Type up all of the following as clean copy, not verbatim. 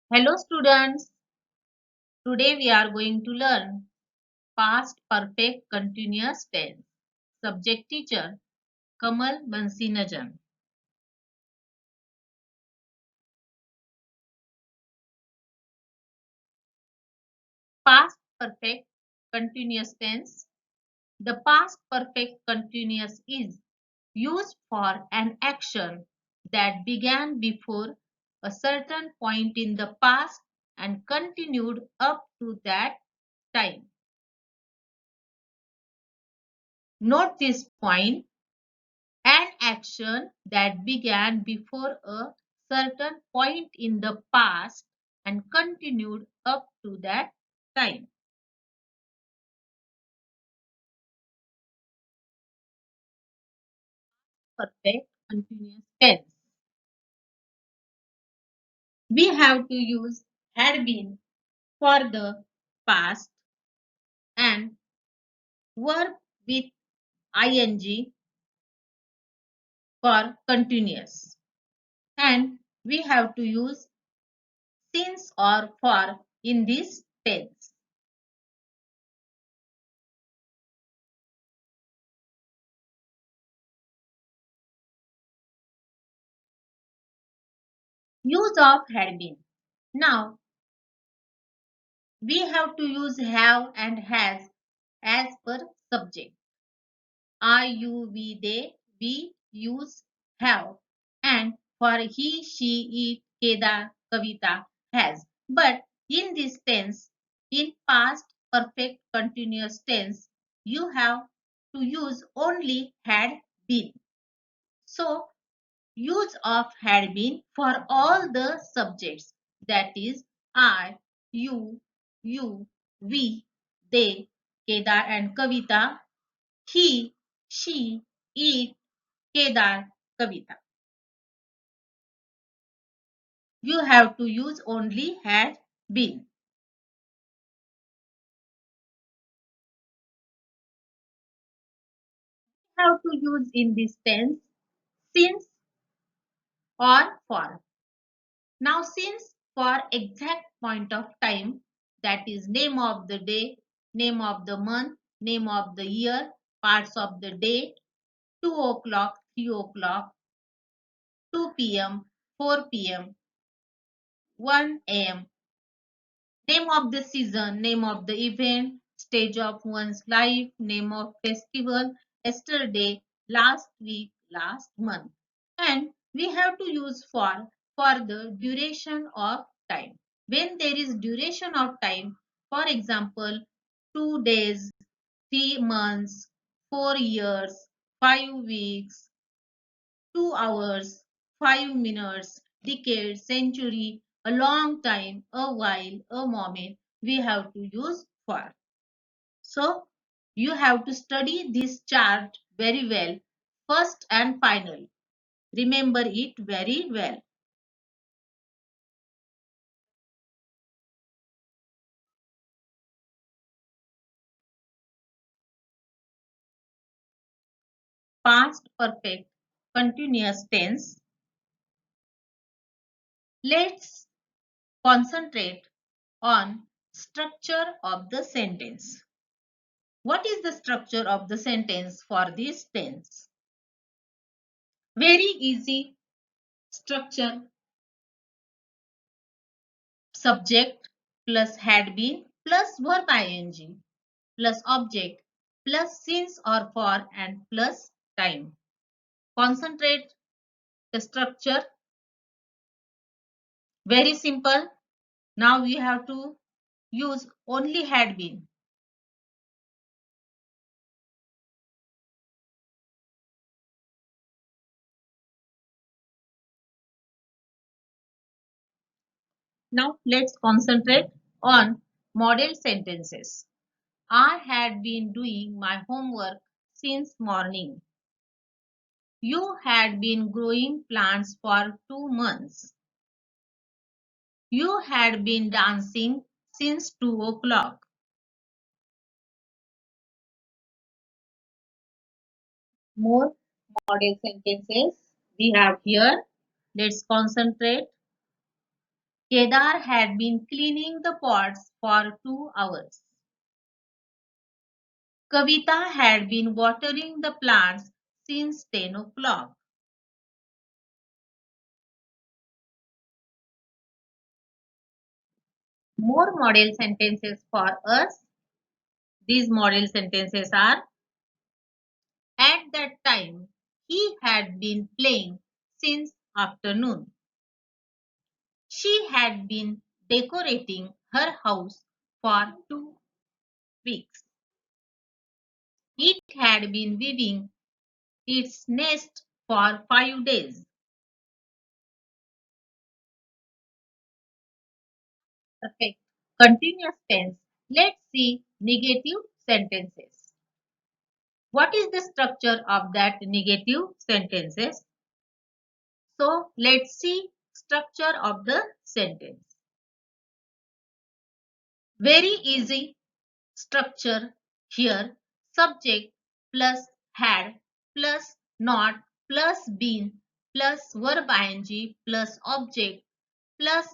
Hello students, today we are going to learn past perfect continuous tense. Subject teacher Kamal Bansinajan. Past perfect continuous tense. The past perfect continuous is used for an action that began before a certain point in the past and continued up to that time. Note this point. An action that began before a certain point in the past and continued up to that time. Perfect continuous tense. We have to use had been for the past and verb with ing for continuous. And we have to use since or for in this tense. Use of had been. Now we have to use have and has as per subject. I, you, we, they, we use have. And for he, she, it, Kedar, Kavita has. But in this tense, in past perfect continuous tense, you have to use only had been. So use of had been for all the subjects, that is I, you, we, they, Kedar and Kavita, he, she, it, Kedar, Kavita. You have to use only had been. Have to use in this tense since or for. Now since for exact point of time, that is name of the day, name of the month, name of the year, parts of the day, 2 o'clock, 3 o'clock, 2 p.m., 4 p.m., 1 a.m. Name of the season, name of the event, stage of one's life, name of festival, yesterday, last week, last month. And we have to use for the duration of time. When there is duration of time, for example, 2 days, 3 months, 4 years, 5 weeks, 2 hours, 5 minutes, decade, century, a long time, a while, a moment, we have to use for. So you have to study this chart very well, first and final. Remember it very well. Past perfect continuous tense. Let's concentrate on structure of the sentence. What is the structure of the sentence for this tense? Very easy structure. Subject plus had been plus verb ing plus object plus since or for and plus time. Concentrate the structure. Very simple. Now we have to use only had been. Now let's concentrate on model sentences. I had been doing my homework since morning. You had been growing plants for 2 months. You had been dancing since 2 o'clock. More model sentences we have here. Let's concentrate. Kedar had been cleaning the pots for 2 hours. Kavita had been watering the plants since 10 o'clock. More model sentences for us. These model sentences are: at that time, he had been playing since afternoon. She had been decorating her house for 2 weeks. It had been weaving its nest for 5 days. Perfect. Continuous tense. Let's see negative sentences. What is the structure of that negative sentences? So let's see structure of the sentence. Very easy structure here. Subject plus had plus not plus been plus verb ing plus object plus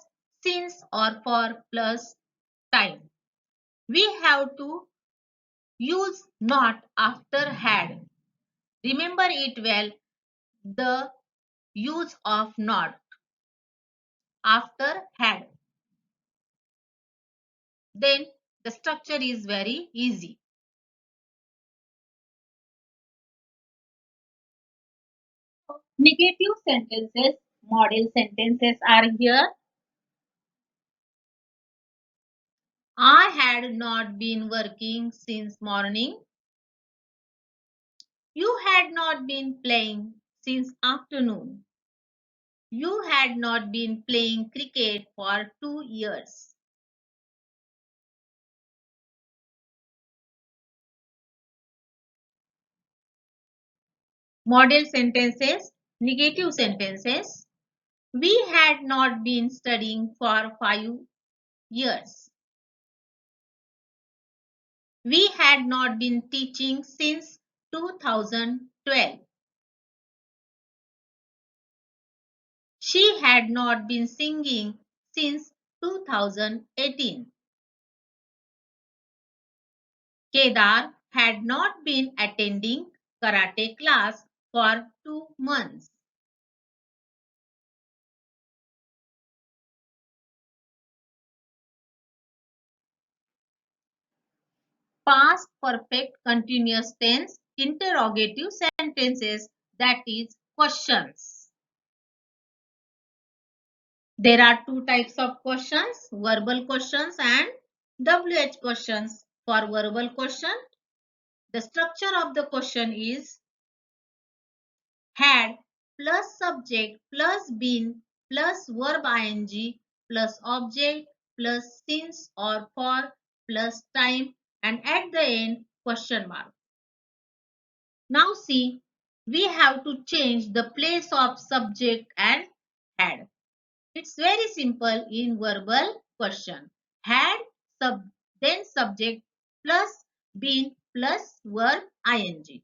since or for plus time. We have to use not after had. Remember it well, the use of not after had. Then the structure is very easy. Negative sentences, model sentences are here. I had not been working since morning. You had not been playing since afternoon. You had not been playing cricket for 2 years. Model sentences, negative sentences. We had not been studying for 5 years. We had not been teaching since 2012. She had not been singing since 2018. Kedar had not been attending karate class for 2 months. Past perfect continuous tense interrogative sentences, that is questions. There are two types of questions, verbal questions and WH questions. For verbal question, the structure of the question is had plus subject plus been plus verb ing plus object plus since or for plus time and at the end question mark. Now see, we have to change the place of subject and had. It's very simple in verbal question. Had sub then subject plus been plus verb ing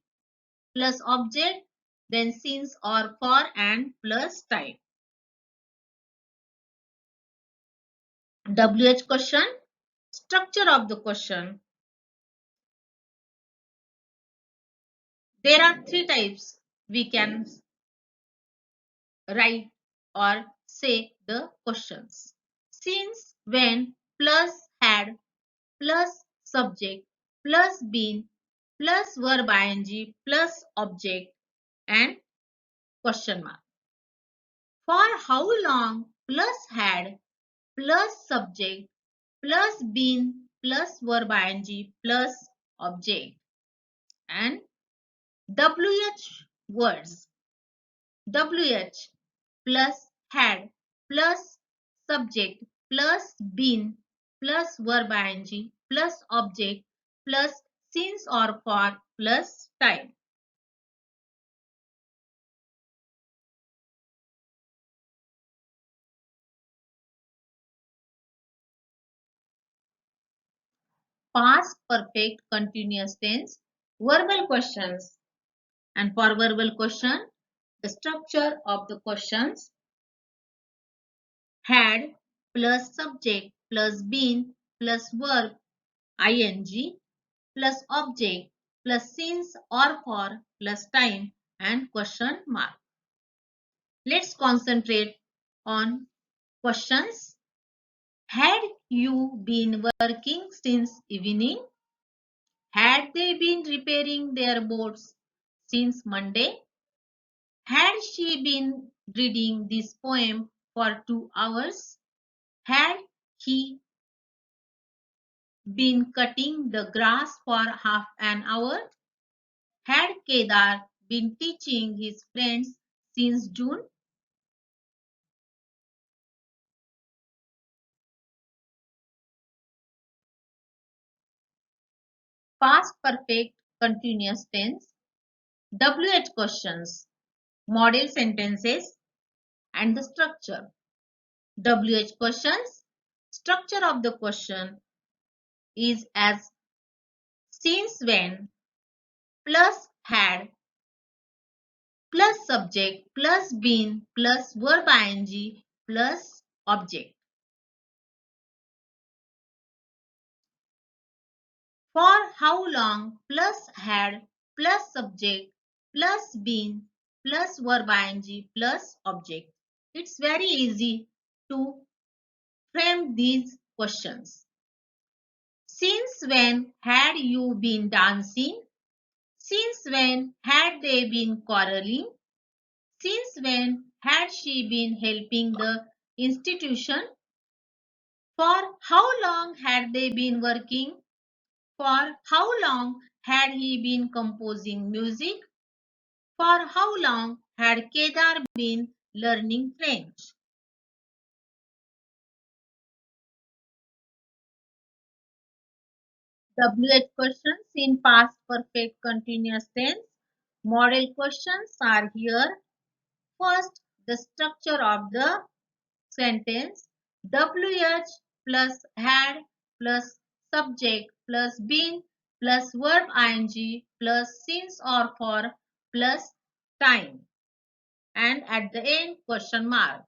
plus object then since or for and plus time. WH question, structure of the question. There are three types we can write or say the questions. Since, when, plus had, plus subject, plus been, plus verb ing, plus object and question mark. For how long, plus had, plus subject, plus been, plus verb ing, plus object and WH words. WH plus had plus subject plus been plus verb ing plus object plus since or for plus time. Past perfect continuous tense verbal questions. And for verbal question, the structure of the questions: had plus subject plus been plus verb ing plus object plus since or for plus time and question mark. Let's concentrate on questions. Had you been working since evening? Had they been repairing their boats since Monday? Had she been reading this poem for 2 hours? Had he been cutting the grass for half an hour? Had Kedar been teaching his friends since June? Past perfect continuous tense, WH questions, model sentences, and the structure. WH questions, structure of the question is as since when plus had plus subject plus been plus verb ing plus object. For how long plus had plus subject plus been plus verb ing plus object. It's very easy to frame these questions. Since when had you been dancing? Since when had they been quarreling? Since when had she been helping the institution? For how long had they been working? For how long had he been composing music? For how long had Kedar been learning French? WH questions in past perfect continuous tense. Model questions are here. First, the structure of the sentence. WH plus had plus subject plus been plus verb ing plus since or for plus time. And at the end, question mark.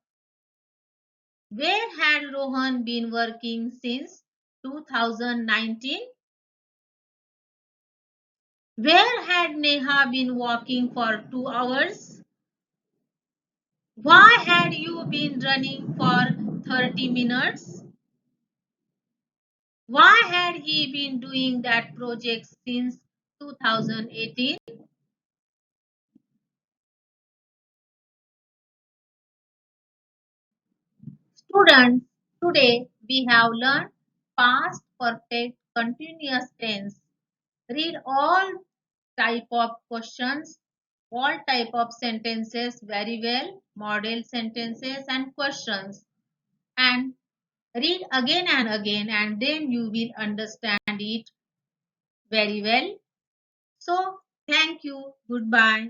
Where had Rohan been working since 2019? Where had Neha been walking for 2 hours? Why had you been running for 30 minutes? Why had he been doing that project since 2018? Students, today we have learned past perfect continuous tense. Read all type of questions, all type of sentences very well, model sentences and questions, and read again and again, and then you will understand it very well. So, thank you. Goodbye.